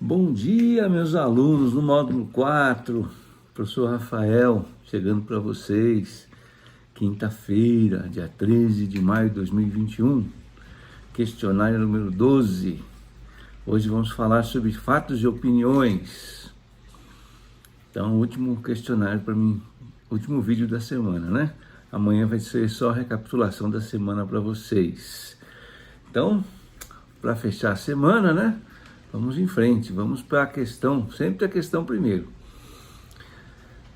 Bom dia, meus alunos, no módulo 4, professor Rafael, chegando para vocês, quinta-feira, dia 13 de maio de 2021, questionário número 12. Hoje vamos falar sobre fatos e opiniões. Então, último questionário para mim, último vídeo da semana, né? Amanhã vai ser só a recapitulação da semana para vocês. Então, para fechar a semana, né? Vamos em frente, vamos para a questão, sempre a questão primeiro.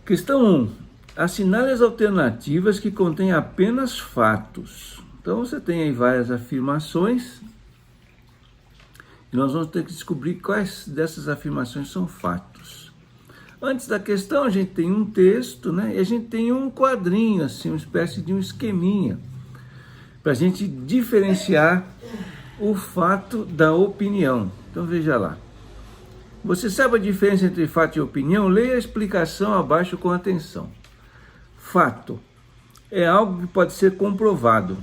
Questão 1. Assinale as alternativas que contêm apenas fatos. Então você tem aí várias afirmações e nós vamos ter que descobrir quais dessas afirmações são fatos. Antes da questão a gente tem um texto, né? E a gente tem um quadrinho, assim, uma espécie de um esqueminha, para a gente diferenciar o fato da opinião. Então veja lá. Você sabe a diferença entre fato e opinião? Leia a explicação abaixo com atenção. Fato é algo que pode ser comprovado.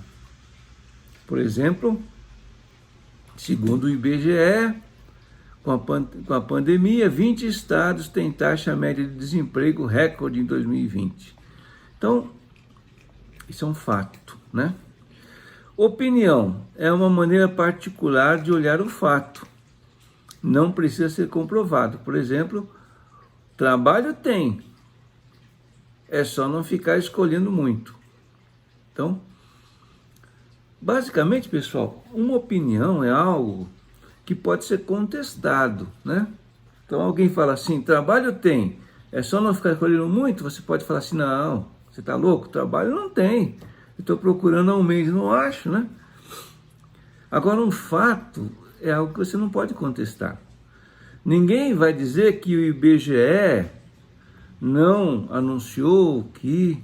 Por exemplo, segundo o IBGE, com a pandemia, 20 estados têm taxa média de desemprego recorde em 2020. Então, isso é um fato, né? Opinião é uma maneira particular de olhar o fato. Não precisa ser comprovado. Por exemplo, trabalho tem. É só não ficar escolhendo muito. Então, basicamente, pessoal, uma opinião é algo que pode ser contestado, né? Então, alguém fala assim, trabalho tem. É só não ficar escolhendo muito. Você pode falar assim, não, você está louco? Trabalho não tem. Eu estou procurando há um mês e não acho, né? Agora, um fato é algo que você não pode contestar. Ninguém vai dizer que o IBGE não anunciou que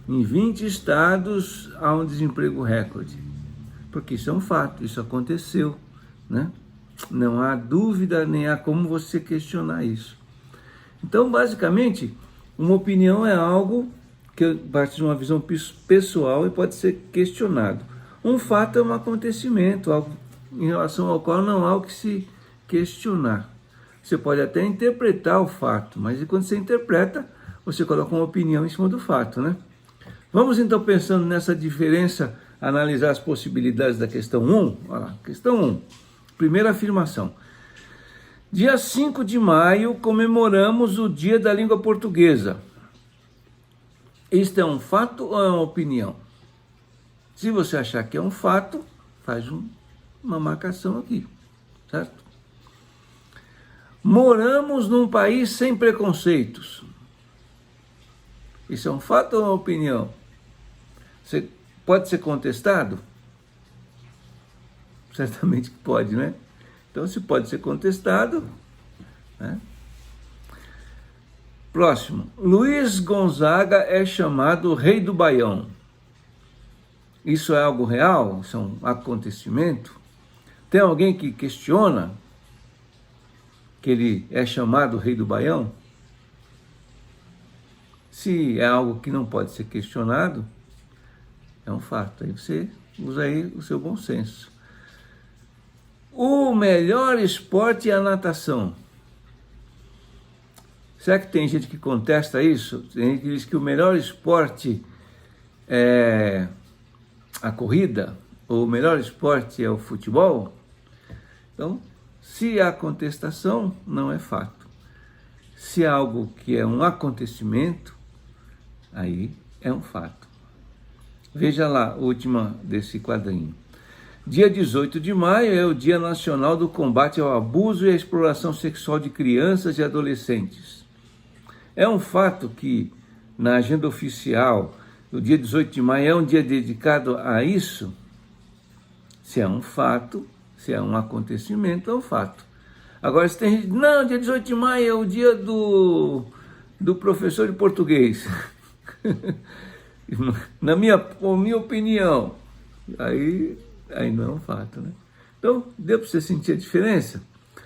em 20 estados há um desemprego recorde. Porque isso é um fato, isso aconteceu, né? Não há dúvida, nem há como você questionar isso. Então, basicamente, uma opinião é algo que parte de uma visão pessoal e pode ser questionado. Um fato é um acontecimento, algo em relação ao qual não há o que se questionar. Você pode até interpretar o fato, mas quando você interpreta, você coloca uma opinião em cima do fato, né? Vamos então, pensando nessa diferença, analisar as possibilidades da questão 1. Olha lá, questão 1. Primeira afirmação. Dia 5 de maio comemoramos o Dia da Língua Portuguesa. Isto é um fato ou é uma opinião? Se você achar que é um fato, faz uma marcação aqui, certo? Moramos num país sem preconceitos. Isso é um fato ou uma opinião? Pode ser contestado? Certamente que pode, né? Então, se pode ser contestado, né? Próximo. Luiz Gonzaga é chamado Rei do Baião. Isso é algo real? Isso é um acontecimento? Tem alguém que questiona que ele é chamado Rei do Baião? Se é algo que não pode ser questionado, é um fato. Aí você usa aí o seu bom senso. O melhor esporte é a natação. Será que tem gente que contesta isso? Tem gente que diz que o melhor esporte é a corrida, ou o melhor esporte é o futebol? Então, se há contestação, não é fato. Se há algo que é um acontecimento, aí é um fato. Veja lá a última desse quadrinho. Dia 18 de maio é o Dia Nacional do Combate ao Abuso e à Exploração Sexual de Crianças e Adolescentes. É um fato que, na agenda oficial, o dia 18 de maio é um dia dedicado a isso? Se é um fato, se é um acontecimento, é um fato. Agora, se tem gente, não, dia 18 de maio é o dia do professor de português. Na minha opinião, aí não é um fato, né? Então, deu para você sentir a diferença?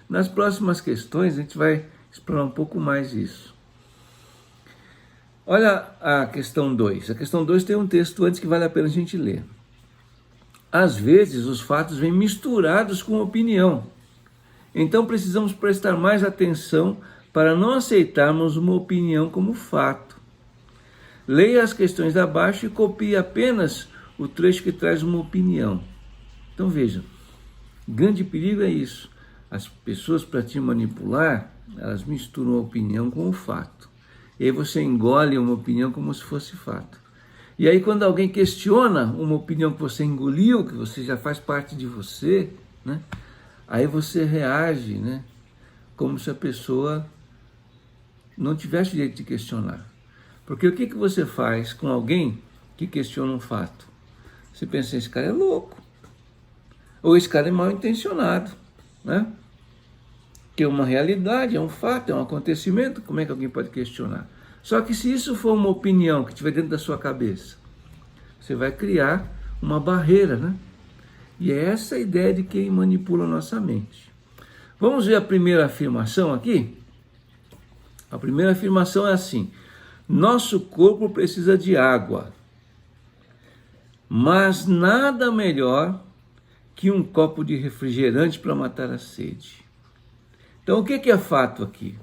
Nas próximas questões, a gente vai explorar um pouco mais isso. Olha a questão 2. A questão 2 tem um texto antes que vale a pena a gente ler. Às vezes, os fatos vêm misturados com opinião. Então precisamos prestar mais atenção para não aceitarmos uma opinião como fato. Leia as questões abaixo e copie apenas o trecho que traz uma opinião. Então veja, grande perigo é isso. As pessoas, para te manipular, elas misturam a opinião com o fato. E aí você engole uma opinião como se fosse fato. E aí quando alguém questiona uma opinião que você engoliu, que você já faz parte de você, né? Aí você reage, né? Como se a pessoa não tivesse direito de questionar. Porque o que você faz com alguém que questiona um fato? Você pensa, esse cara é louco. Ou esse cara é mal intencionado, né? Que é uma realidade, é um fato, é um acontecimento, como é que alguém pode questionar? Só que se isso for uma opinião que estiver dentro da sua cabeça, você vai criar uma barreira, né? E é essa a ideia de quem manipula a nossa mente. Vamos ver a primeira afirmação aqui? A primeira afirmação é assim: nosso corpo precisa de água, mas nada melhor que um copo de refrigerante para matar a sede. Então, o que é fato aqui?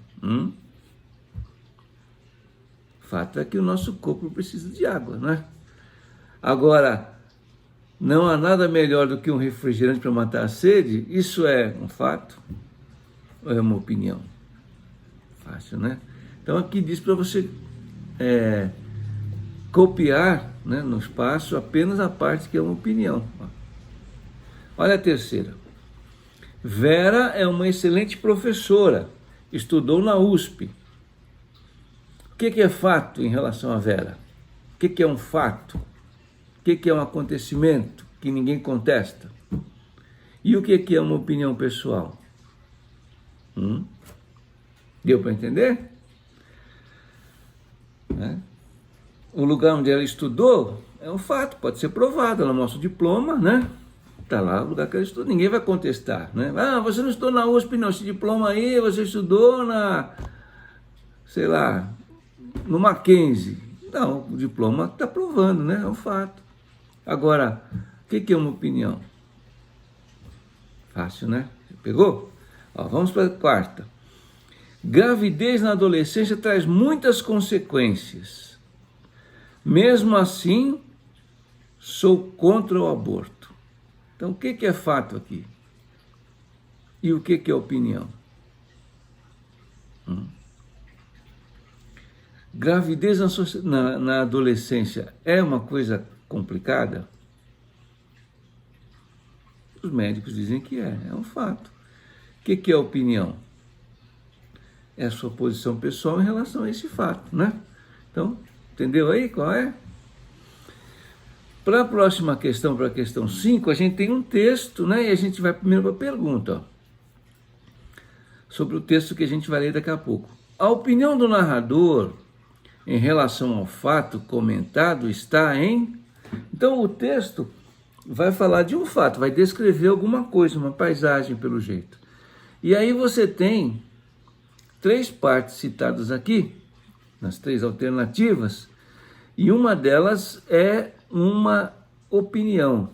Fato é que o nosso corpo precisa de água, né? Agora, não há nada melhor do que um refrigerante para matar a sede? Isso é um fato ou é uma opinião? Fácil, né? Então, aqui diz para você copiar, né, no espaço apenas a parte que é uma opinião. Olha a terceira. Vera é uma excelente professora, estudou na USP. O que é fato em relação a Vera? O que é um fato? O que é um acontecimento que ninguém contesta? E o que é uma opinião pessoal? Deu para entender? O lugar onde ela estudou é um fato, pode ser provado, ela mostra o diploma, né? Está lá o lugar que ela estudou, ninguém vai contestar, né? Ah, você não estudou na USP, não, esse diploma aí, você estudou sei lá, no Mackenzie. Não, o diploma está provando, né? É um fato. Agora, o que é uma opinião? Fácil, né? Pegou? Ó, vamos para a quarta. Gravidez na adolescência traz muitas consequências. Mesmo assim, sou contra o aborto. Então, o que é fato aqui? E o que é opinião? Gravidez na adolescência é uma coisa complicada? Os médicos dizem que é um fato. O que é opinião? É a sua posição pessoal em relação a esse fato, né? Então, entendeu aí qual é? Para a próxima questão, para a questão 5, a gente tem um texto, né? E a gente vai primeiro para a pergunta, ó, sobre o texto que a gente vai ler daqui a pouco. A opinião do narrador em relação ao fato comentado está em... Então, o texto vai falar de um fato, vai descrever alguma coisa, uma paisagem, pelo jeito. E aí você tem 3 partes citadas aqui, nas 3 alternativas, e uma delas é uma opinião.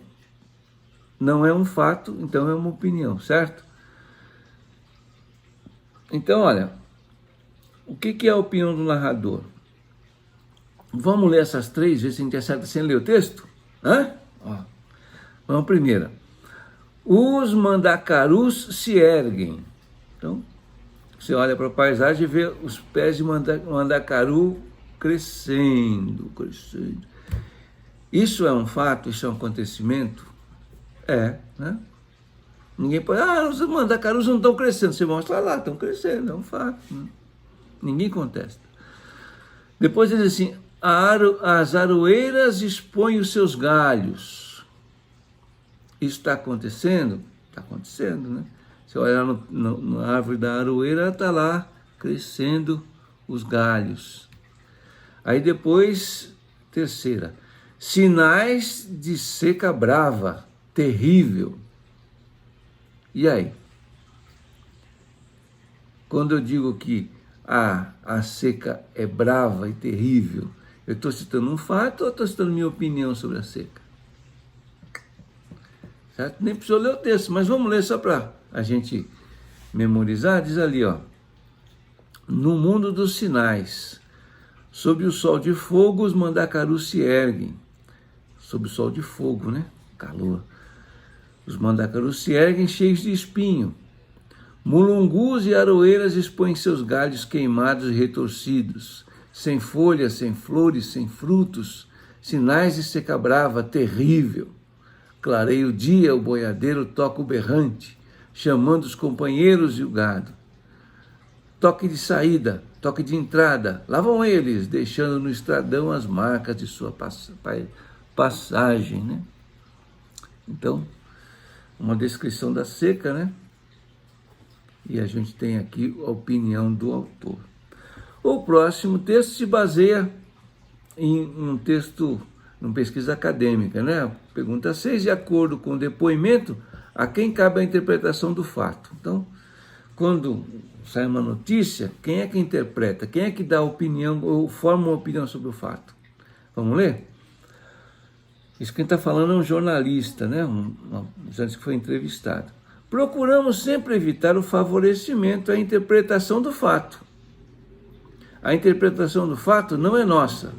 Não é um fato, então é uma opinião, certo? Então, olha, o que é a opinião do narrador? Vamos ler essas 3, ver se a gente acerta sem ler o texto? Ó, vamos primeira. Os mandacarus se erguem. Então, você olha para a paisagem e vê os pés de mandacaru crescendo. Isso é um fato? Isso é um acontecimento? Né? Ninguém pode... os mandacarus não estão crescendo. Você mostra lá, estão crescendo, é um fato. Né? Ninguém contesta. Depois diz assim, as aroeiras expõem os seus galhos. Isso está acontecendo? Está acontecendo, né? Você olha na árvore da aroeira, está lá crescendo os galhos. Aí depois, terceira, sinais de seca brava, terrível. E aí? Quando eu digo que a seca é brava e terrível, eu estou citando um fato ou estou citando minha opinião sobre a seca? Certo? Nem precisou ler o texto, mas vamos ler só para a gente memorizar, diz ali, ó. No mundo dos sinais, sob o sol de fogo, os mandacarus se erguem. Sob o sol de fogo, né? Calor. Os mandacarus se erguem cheios de espinho. Mulungus e aroeiras expõem seus galhos queimados e retorcidos, sem folhas, sem flores, sem frutos, sinais de seca brava, terrível. Clareia o dia, o boiadeiro toca o berrante, chamando os companheiros e o gado. Toque de saída, toque de entrada, lá vão eles, deixando no estradão as marcas de sua passagem, né? Então, uma descrição da seca, né? E a gente tem aqui a opinião do autor. O próximo texto se baseia em um texto, numa pesquisa acadêmica, né? Pergunta 6, de acordo com o depoimento, a quem cabe a interpretação do fato. Então, quando sai uma notícia, quem é que interpreta? Quem é que dá opinião ou forma uma opinião sobre o fato? Vamos ler? Isso quem está falando é um jornalista, né? Um jornalista que foi entrevistado. Procuramos sempre evitar o favorecimento à interpretação do fato. A interpretação do fato não é nossa.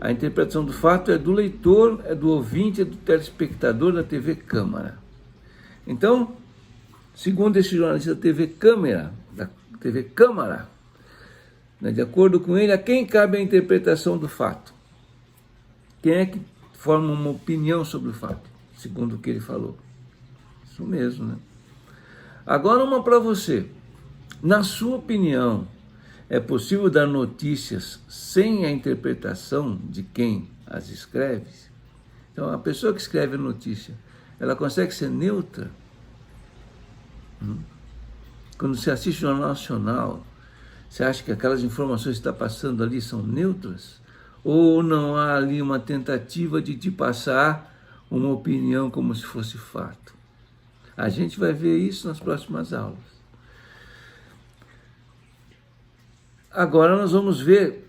A interpretação do fato é do leitor, é do ouvinte, é do telespectador da TV Câmara. Então, segundo esse jornalista da TV Câmara, né, de acordo com ele, a quem cabe a interpretação do fato? Quem é que forma uma opinião sobre o fato, segundo o que ele falou? Isso mesmo, né? Agora uma para você. Na sua opinião, é possível dar notícias sem a interpretação de quem as escreve? Então, a pessoa que escreve a notícia, ela consegue ser neutra? Quando você assiste o Jornal Nacional, você acha que aquelas informações que está passando ali são neutras? Ou não há ali uma tentativa de te passar uma opinião como se fosse fato? A gente vai ver isso nas próximas aulas. Agora nós vamos ver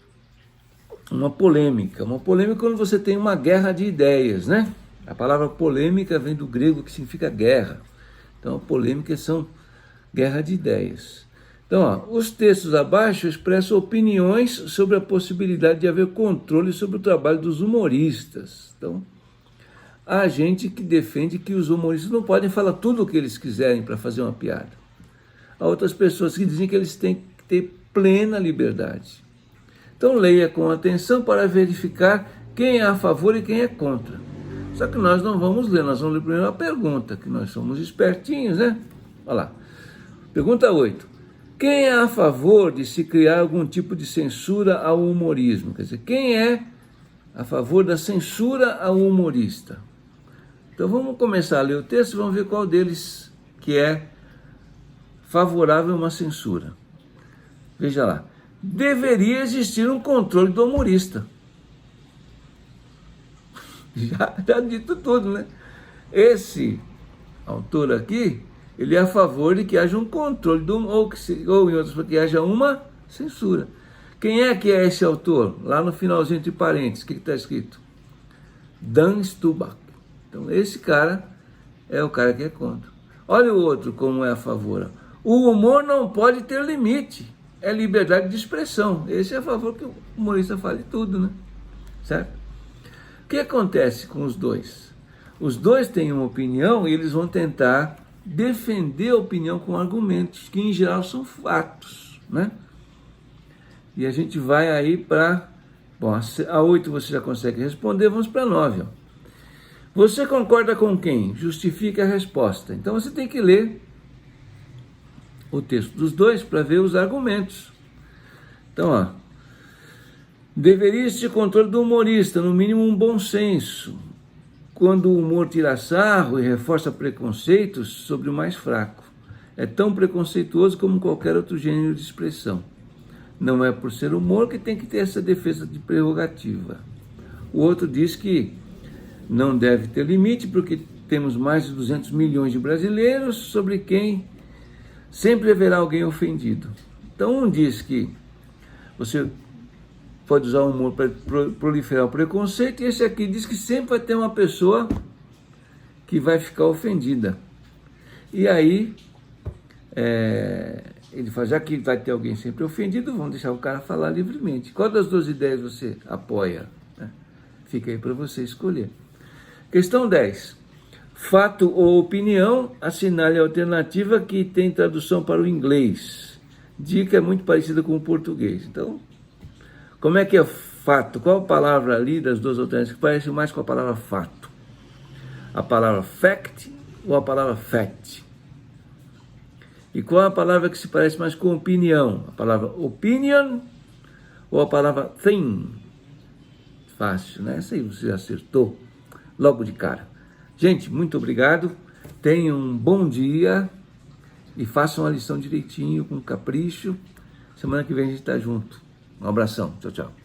uma polêmica. Uma polêmica quando você tem uma guerra de ideias, né? A palavra polêmica vem do grego, que significa guerra. Então, polêmicas são guerra de ideias. Então, ó, os textos abaixo expressam opiniões sobre a possibilidade de haver controle sobre o trabalho dos humoristas. Então, há gente que defende que os humoristas não podem falar tudo o que eles quiserem para fazer uma piada. Há outras pessoas que dizem que eles têm que ter plena liberdade. Então, leia com atenção para verificar quem é a favor e quem é contra. Só que nós não vamos ler, nós vamos ler primeiro a pergunta, que nós somos espertinhos, né? Olha lá. Pergunta 8. Quem é a favor de se criar algum tipo de censura ao humorismo? Quer dizer, quem é a favor da censura ao humorista? Então vamos começar a ler o texto e vamos ver qual deles que é favorável a uma censura. Veja lá. Deveria existir um controle do humorista. Já dito tudo, né? Esse autor aqui, ele é a favor de que haja um controle, ou em outras, que haja uma censura. Quem é que é esse autor? Lá no finalzinho, entre parênteses, o que está escrito? Dan Stubach. Então, esse cara é o cara que é contra. Olha o outro como é a favor. O humor não pode ter limite. É liberdade de expressão. Esse é a favor que o humorista fale tudo, né? Certo? O que acontece com os dois? Os dois têm uma opinião e eles vão tentar defender a opinião com argumentos, que em geral são fatos, né? E a gente vai aí para... Bom, a 8 você já consegue responder, vamos para a 9. Ó. Você concorda com quem? Justifique a resposta. Então você tem que ler o texto dos dois para ver os argumentos. Então, ó. Deveria existir controle do humorista, no mínimo um bom senso, quando o humor tira sarro e reforça preconceitos sobre o mais fraco. É tão preconceituoso como qualquer outro gênero de expressão. Não é por ser humor que tem que ter essa defesa de prerrogativa. O outro diz que não deve ter limite, porque temos mais de 200 milhões de brasileiros sobre quem sempre haverá alguém ofendido. Então, um diz que você pode usar o humor para proliferar o preconceito, e esse aqui diz que sempre vai ter uma pessoa que vai ficar ofendida. E aí Ele fala, já que vai ter alguém sempre ofendido, vamos deixar o cara falar livremente. Qual das duas ideias você apoia? Fica aí para você escolher. Questão 10. Fato ou opinião, assinale a alternativa que tem tradução para o inglês. Dica é muito parecida com o português. Então, como é que é fato? Qual a palavra ali das duas alternativas que parece mais com a palavra fato? A palavra fact ou a palavra fact? E qual a palavra que se parece mais com opinião? A palavra opinion ou a palavra thing? Fácil, né? Essa aí você acertou logo de cara. Gente, muito obrigado. Tenham um bom dia e façam a lição direitinho, com capricho. Semana que vem a gente está junto. Um abração. Tchau, tchau.